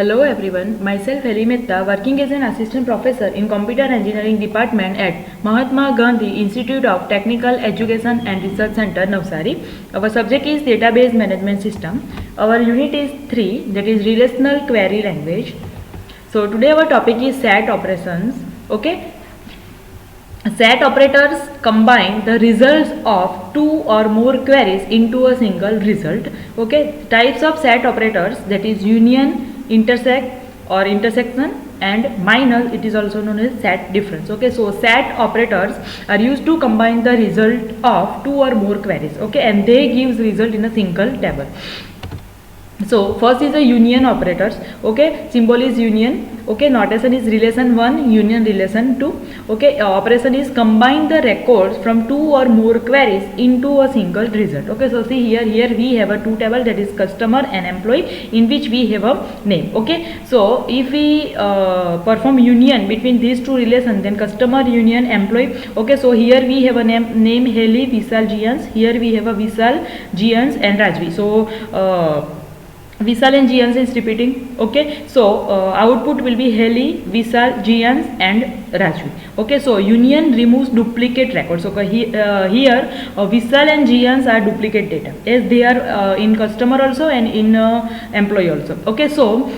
Hello everyone, myself Heli Mehta, working as an assistant professor in computer engineering department at Mahatma Gandhi Institute of Technical Education and Research Center, Navsari. Our subject is database management system. Our unit is 3, that is relational query language. So today our topic is SAT operations. Okay. SAT operators combine the results of two or more queries into a single result. Okay. Types of SAT operators, that is union, intersect or intersection, and minus, it is also known as SAT difference. Okay, so SAT operators are used to combine the result of two or more queries. Okay, and they gives result in a single table. So first is the union operators. Okay, symbol is union. Okay, notation is relation 1, union relation 2. Okay, operation is combine the records from two or more queries into a single result. Okay, so see here we have a two table, that is customer and employee, in which we have a name. Okay, so if we perform union between these two relations, then customer union employee. Okay, so here we have a name Heli, Vishal, Jians. Here we have a Vishal, Jians and Rajvi. So Vishal and Jians is repeating. Okay, so output will be Heli, Vishal, Jians and Rajvi. Okay, so union removes duplicate records. Okay, here Vishal and Jians are duplicate data, as they are in customer also and in employee also. Okay, so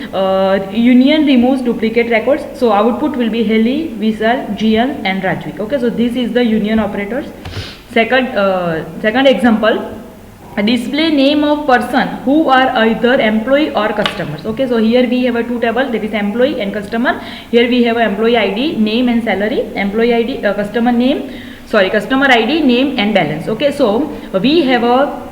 union removes duplicate records. So output will be Heli, Vishal, Jians and Rajvi. Okay, so this is the union operators. Second example. Display name of person who are either employee or customers. Okay, so here we have a two table, that is employee and customer. Here we have a employee ID, name and salary, employee ID, customer ID, name and balance. Okay, so we have a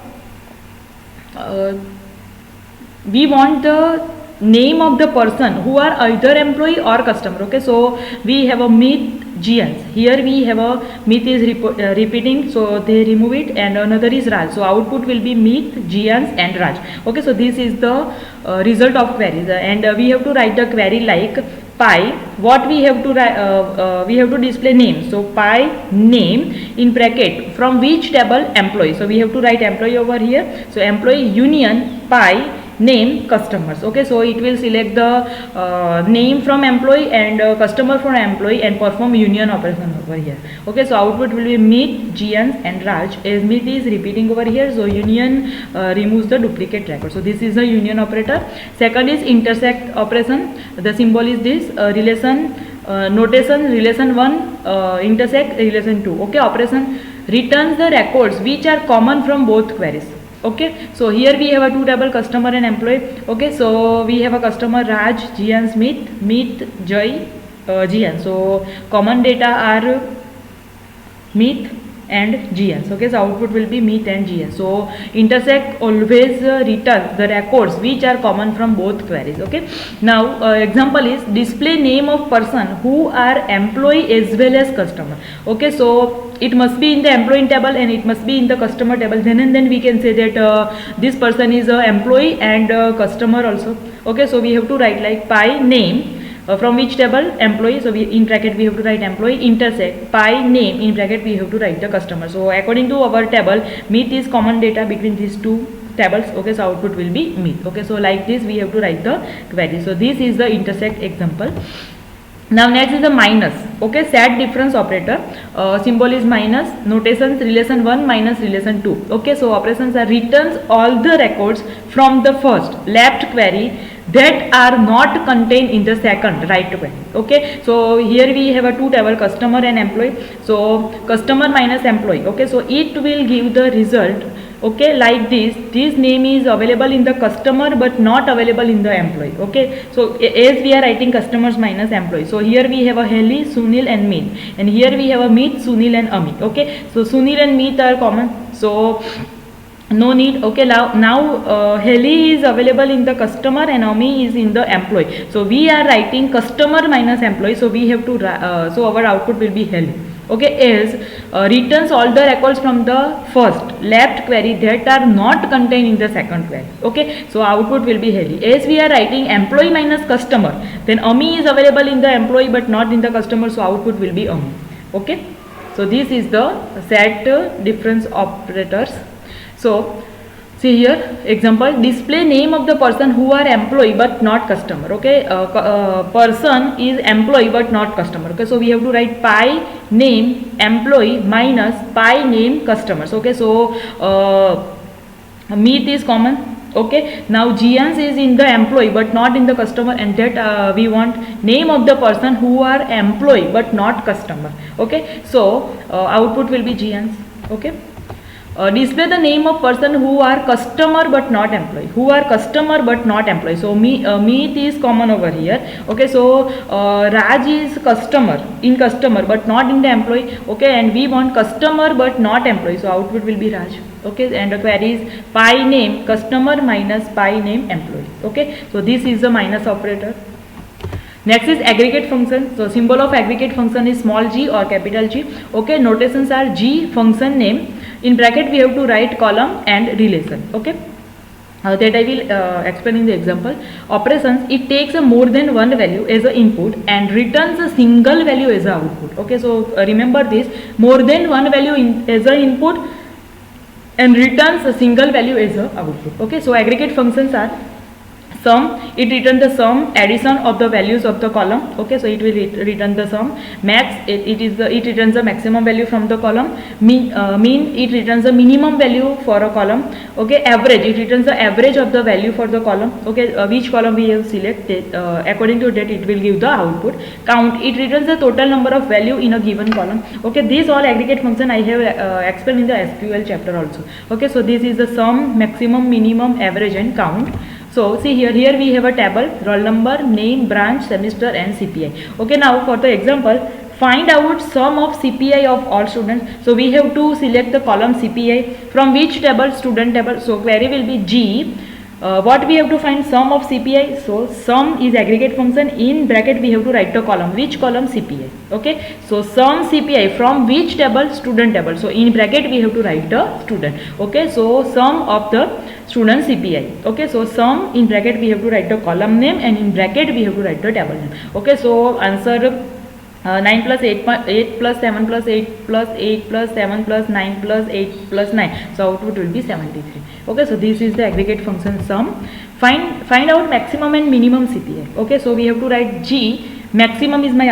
we want the name of the person who are either employee or customer. Okay, so we have a Meet, Jians. Here we have a Meet is repeating, so they remove it, and another is Raj. So output will be Meet, Jians and Raj. Okay, so this is the result of queries, and we have to write the query like pi. What we have to write, we have to display name. So pi name in bracket from which table? Employee. So we have to write employee over here. So employee union pi name customers. Okay, so it will select the name from employee and customer from employee and perform union operation over here. Okay, so output will be Meet, Jians and Raj, as Meet is repeating over here, so union removes the duplicate record. So this is the union operator. Second is intersect operation. The symbol is this relation notation relation 1, intersect relation 2. Okay, operation returns the records which are common from both queries. Okay, so here we have a two table, customer and employee. Okay, so we have a customer Raj, Jians, Meet, Jai, Jians. So common data are Meet and Jians. Okay, so output will be Meet and Jians. So intersect always return the records which are common from both queries. Okay, now example is display name of person who are employee as well as customer. Okay, so it must be in the employee table and it must be in the customer table. Then and then we can say that this person is a employee and customer also. Okay, so we have to write like pi name. From which table? Employee. So we in bracket we have to write employee, intersect pi name, in bracket we have to write the customer. So according to our table, Meet is common data between these two tables. Okay, so output will be Meet. Okay, so like this we have to write the query. So this is the intersect example. Now next is the minus. Okay, SAT difference operator. Symbol is minus. Notations relation 1 minus relation 2. Okay, so operations are returns all the records from the first left query that are not contained in the second right query. Okay, so here we have a two table, customer and employee. So customer minus employee. Okay, so it will give the result. Okay, like this name is available in the customer but not available in the employee. Okay, so as we are writing customers minus employee, so here we have a Heli, Sunil and Meet, and here we have a Meet, Sunil and Amit. Okay, so Sunil and Meet are common, so no need. Okay, now Heli is available in the customer and Ami is in the employee. So we are writing customer minus employee, so we have to so our output will be Heli. Okay, as returns all the records from the first left query that are not contained in the second query. Okay, so output will be Heli. As we are writing employee minus customer, then Ami is available in the employee but not in the customer, so output will be Ami. Okay, so this is the SAT difference operators. So See here example, display name of the person who are employee but not customer. Okay, person is employee but not customer. Okay, so we have to write pi name employee minus pi name customers. Okay, so meet is common. Okay, now GNs is in the employee but not in the customer, and that we want name of the person who are employee but not customer. Okay, so output will be GNs. Okay, display the name of person who are customer but not employee, who are customer but not employee. So meet is common over here. Okay, so Raj is customer in customer but not in the employee. Okay, and we want customer but not employee, so output will be Raj. Okay, and the query is pi name customer minus pi name employee. Okay, so this is the minus operator. Next is aggregate function. So symbol of aggregate function is small g or capital G. Okay, notations are G function name, in bracket we have to write column and relation. Okay, that I will explain in the example. Operations, it takes a more than one value as a input and returns a single value as a output. Okay, so remember this, more than one value as a input and returns a single value as a output. Okay, so aggregate functions are sum, it returns the sum addition of the values of the column. Okay, so it will return the sum. Max, it returns the maximum value from the column. Mean, it returns the minimum value for a column. Okay, average, it returns the average of the value for the column. Okay, which column we have selected, according to that it will give the output. Count, it returns the total number of value in a given column. Okay, these all aggregate function I have explained in the SQL chapter also. Okay, so this is the sum, maximum, minimum, average and count. So see here we have a table, roll number, name, branch, semester and CPI. Okay, now for the example, find out sum of CPI of all students. So we have to select the column CPI from which table, student table. So query will be G. What we have to find, sum of CPI. So sum is aggregate function, in bracket we have to write the column, which column, CPI. Okay, so sum CPI from which table, student table. So in bracket we have to write the student. Okay, so sum of the student CPI. Okay, so sum, in bracket we have to write the column name and in bracket we have to write the table name. Okay, so answer 9 plus 8 plus 7 plus 8 plus 8 plus 7 plus 9 plus 8 plus 9. So output will be 73. Okay, so this is the aggregate function sum. Find out maximum and minimum CPI. Okay, so we have to write G, maximum is my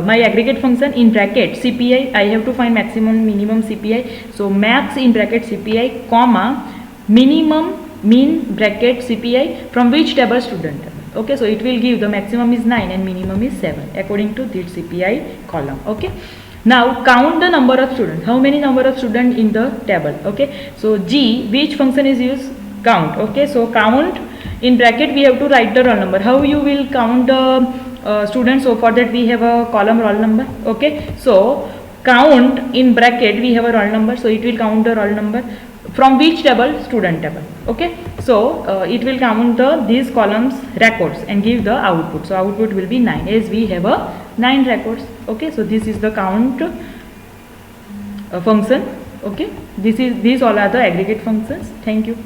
my aggregate function, in bracket CPI, I have to find maximum minimum CPI. So max in bracket CPI, comma minimum mean bracket CPI from which table, student table. Okay, so it will give the maximum is 9 and minimum is 7 according to this CPI column. Okay, now count the number of students, how many number of students in the table. Okay, so G, which function is used, count. Okay, so count, in bracket we have to write the roll number. How you will count the students? So for that we have a column roll number. Okay, so count, in bracket we have a roll number, so it will count the roll number from which table, student table. Okay, so it will count these columns records and give the output. So output will be 9 as we have a 9 records. Okay, so this is the count function. Okay, these all are the aggregate functions. Thank you.